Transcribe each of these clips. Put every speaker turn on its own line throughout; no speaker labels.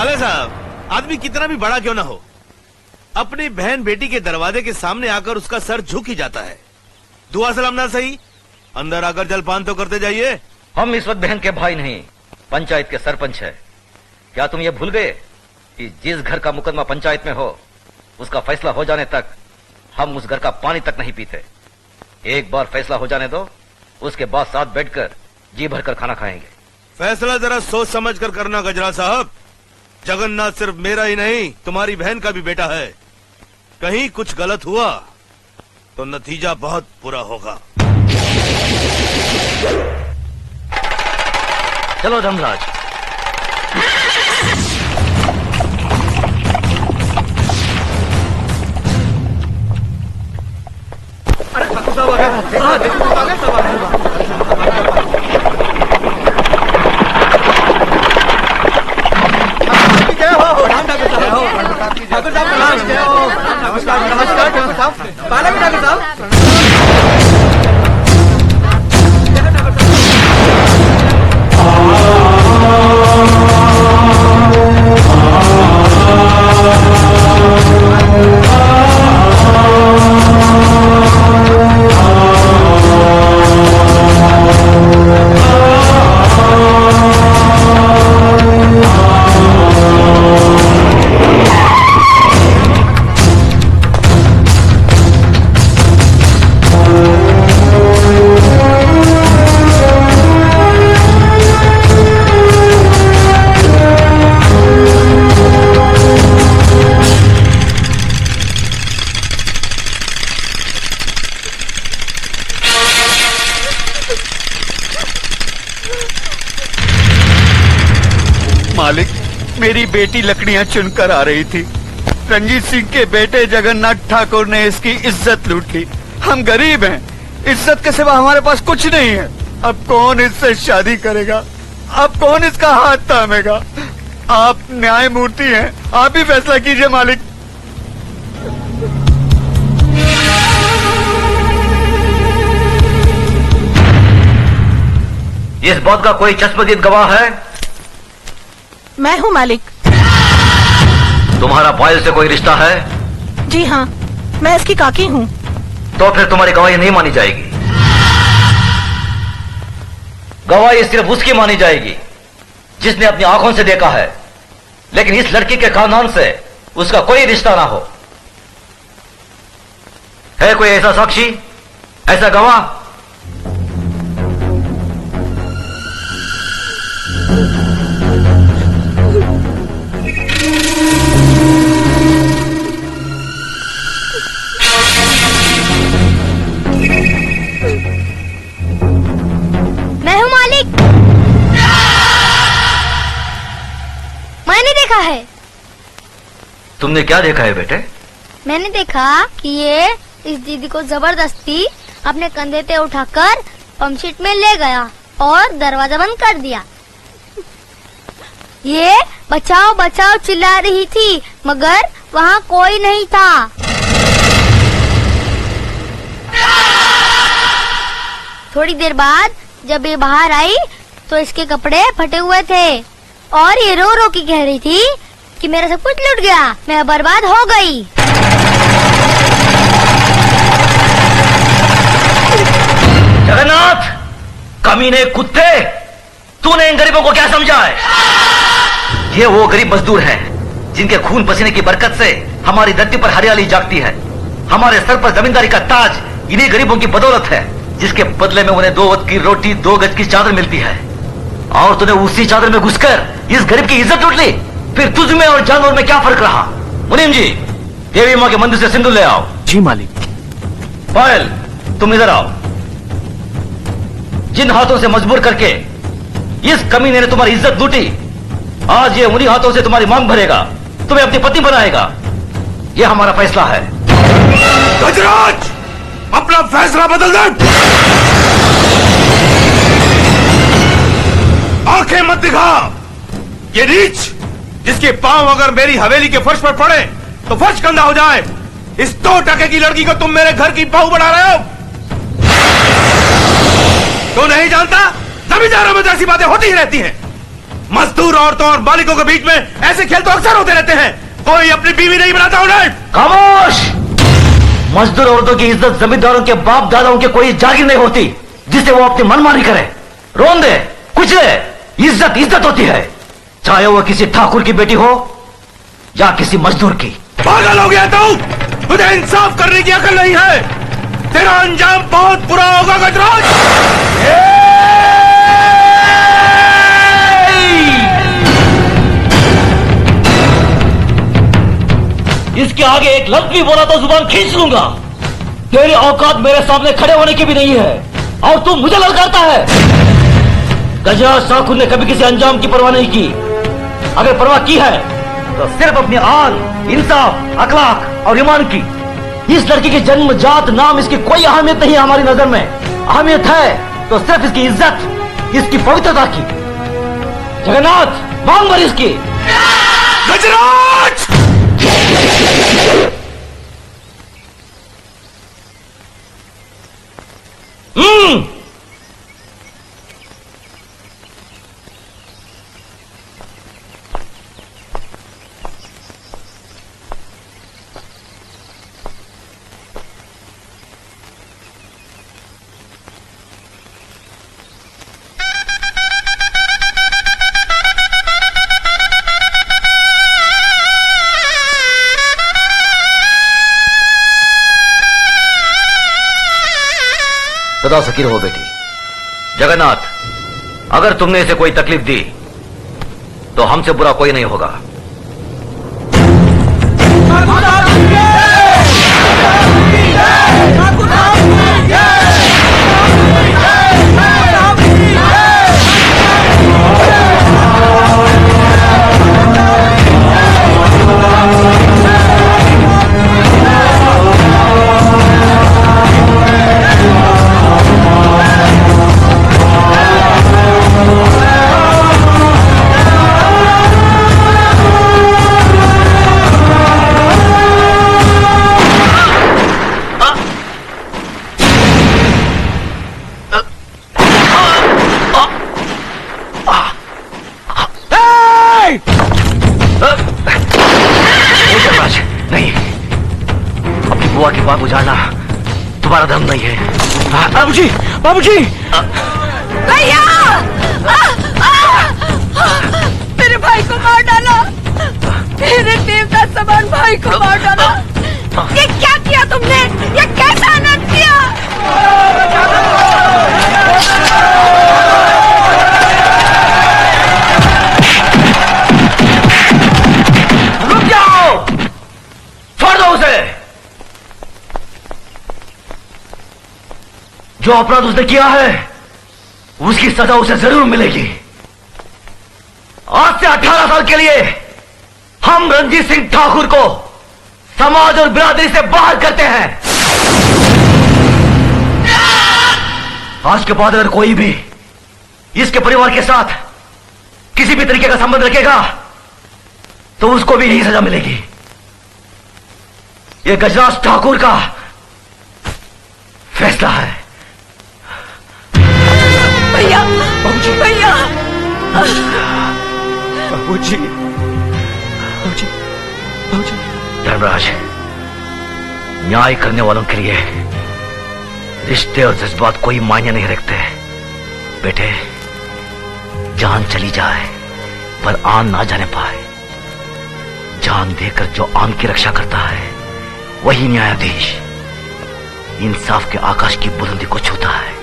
साले साहब, आदमी कितना भी बड़ा क्यों ना हो, अपनी बहन बेटी के दरवाजे के सामने आकर उसका सर झुक ही जाता है। दुआ सलाम ना सही, अंदर आकर जलपान तो करते जाइए।
हम इस वक्त बहन के भाई नहीं, पंचायत के सरपंच है। क्या तुम ये भूल गए कि जिस घर का मुकदमा पंचायत में हो, उसका फैसला हो जाने तक हम उस घर का पानी तक नहीं पीते। एक बार फैसला हो जाने दो, उसके बाद साथ बैठकर जी भरकर खाना खाएंगे।
फैसला जरा सोच समझ कर करना गजरा साहब। जगन्नाथ सिर्फ मेरा ही नहीं, तुम्हारी बहन का भी बेटा है। कहीं कुछ गलत हुआ तो नतीजा बहुत बुरा होगा।
चलो धर्मराज।
अरे ठाकुर साहब आ गए। हाँ, देखो आ गए सब आ गए। ठाकुर साहब नमस्कार। नमस्कार ठाकुर साहब। पाला भी ठाकुर साहब।
मालिक, मेरी बेटी लकड़ियां चुनकर आ रही थी। रंजीत सिंह के बेटे जगन्नाथ ठाकुर ने इसकी इज्जत लूट ली। हम गरीब हैं, इज्जत के सिवा हमारे पास कुछ नहीं है। अब कौन इससे शादी करेगा? अब कौन इसका हाथ थामेगा? आप न्यायमूर्ति हैं, आप ही फैसला कीजिए मालिक।
इस बात का कोई चश्मदीद गवाह है?
मैं हूँ मालिक।
तुम्हारा पायल से कोई रिश्ता है?
जी हाँ, मैं इसकी काकी हूँ।
तो फिर तुम्हारी गवाही नहीं मानी जाएगी। गवाही सिर्फ उसकी मानी जाएगी जिसने अपनी आंखों से देखा है, लेकिन इस लड़की के खानदान से उसका कोई रिश्ता ना हो। है कोई ऐसा साक्षी, ऐसा गवाह?
मैं हूँ मालिक। मैंने देखा है।
तुमने क्या देखा है बेटे?
मैंने देखा कि ये इस दीदी को जबरदस्ती अपने कंधे पे उठाकर पंपशीट में ले गया और दरवाजा बंद कर दिया। ये बचाओ बचाओ चिल्ला रही थी, मगर वहाँ कोई नहीं था। थोड़ी देर बाद जब ये बाहर आई तो इसके कपड़े फटे हुए थे और ये रो रो के कह रही थी कि मेरा सब कुछ लूट गया, मैं बर्बाद हो गई।
जगन्नाथ, कमीने कुत्ते, तूने इन गरीबों को क्या समझा है? ये वो गरीब मजदूर हैं जिनके खून पसीने की बरकत से हमारी धरती पर हरियाली जागती है। हमारे सर पर जमींदारी का ताज इन्हीं गरीबों की बदौलत है, जिसके बदले में उन्हें 2 वक्त की रोटी 2 गज की चादर मिलती है। और तूने उसी चादर में घुसकर इस गरीब की इज्जत लूट ली। फिर तुझ में और जानवर में क्या फर्क रहा? मुनीम जी, देवी माँ के मंदिर से सिंदूर ले आओ।
जी मालिक।
पायल, तुम इधर आओ। जिन हाथों से मजबूर करके इस कमीने ने तुम्हारी इज्जत लूटी, आज ये उन्हीं हाथों से तुम्हारी मांग भरेगा, तुम्हें अपनी पत्नी बनाएगा। यह हमारा फैसला है।
गजराज, अपना फैसला बदल दे। आंखें मत दिखा। ये नीच जिसके पांव अगर मेरी हवेली के फर्श पर पड़े तो फर्श गंदा हो जाए, इस 2 टके की लड़की को तुम मेरे घर की बहू बना रहे हो। तो नहीं जानता, जमींदारों में ऐसी बातें होती ही रहती हैं। मजदूर औरतों और मालिकों के बीच में ऐसे खेल तो अक्सर होते रहते हैं। कोई अपनी बीवी नहीं बनाता उन्हें।
खामोश! मजदूर औरतों की इज्जत जमींदारों के बाप दादाओं के कोई जागीर नहीं होती जिसे वो अपनी मनमानी करे, रोन दे, कुचले। इज्जत इज्जत होती है, चाहे वो किसी ठाकुर की बेटी हो या किसी मजदूर की।
पागल हो गया तू? तुझे इंसाफ करने की अकल नहीं है। तेरा अंजाम बहुत बुरा होगा गजराज।
इसके आगे एक लफ्ज भी बोला तो जुबान खींच लूंगा। तेरी औकात मेरे सामने खड़े होने की भी नहीं है और तू मुझे ललकारता है। गजराज ठाकुर ने कभी किसी अंजाम की परवाह नहीं की। अगर परवाह की है तो सिर्फ अपनी आन, इंसाफ, अखलाक और ईमान की। इस लड़की की जन्म जात नाम इसकी कोई अहमियत नहीं है हमारी नजर में। अहमियत है तो सिर्फ इसकी इज्जत, इसकी पवित्रता की। जगन्नाथ, मांग भर इसकी।
गजराज!
सदा सकीर हो बेटी। जगन्नाथ, अगर तुमने इसे कोई तकलीफ दी तो हमसे बुरा कोई नहीं होगा। नहीं, अपनी बुआ की बात बुझाना तुम्हारा धर्म नहीं है।
बाबूजी, बाबूजी!
भैया! मेरे भाई को मार डाला। मेरे देवता समान भाई को मार डाला। ये क्या किया तुमने? ये कैसा अनर्थ किया?
रुक जाओ! छोड़ दो उसे। जो अपराध उसने किया है उसकी सजा उसे जरूर मिलेगी। आज से 18 साल के लिए हम रणजीत सिंह ठाकुर को समाज और बिरादरी से बाहर करते हैं। आज के बाद अगर कोई भी इसके परिवार के साथ किसी भी तरीके का संबंध रखेगा तो उसको भी यही सजा मिलेगी। यह गजराज ठाकुर का फैसला है।
भैया! भैया!
बाबूजी, बाबूजी, बाबूजी!
धर्मराज, न्याय करने वालों के लिए रिश्ते और जज्बात कोई मायने नहीं रखते। बेटे, जान चली जाए पर आन ना जाने पाए। जान देकर जो आन की रक्षा करता है वही न्यायाधीश इंसाफ के आकाश की बुलंदी को छूता है।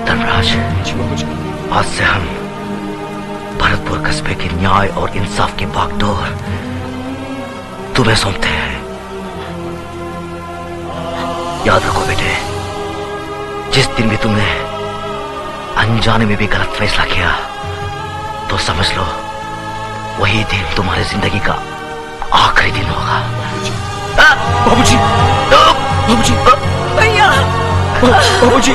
धर्मराज, आज से हम भरतपुर कस्बे के न्याय और इंसाफ की बागडोर तुम्हें सौंपते हैं। याद रखो बेटे, जिस दिन भी तुमने अनजाने में भी गलत फैसला किया तो समझ लो वही दिन तुम्हारी जिंदगी का आखिरी दिन होगा।
बाबूजी, बाबूजी,
भैया!
बाबूजी!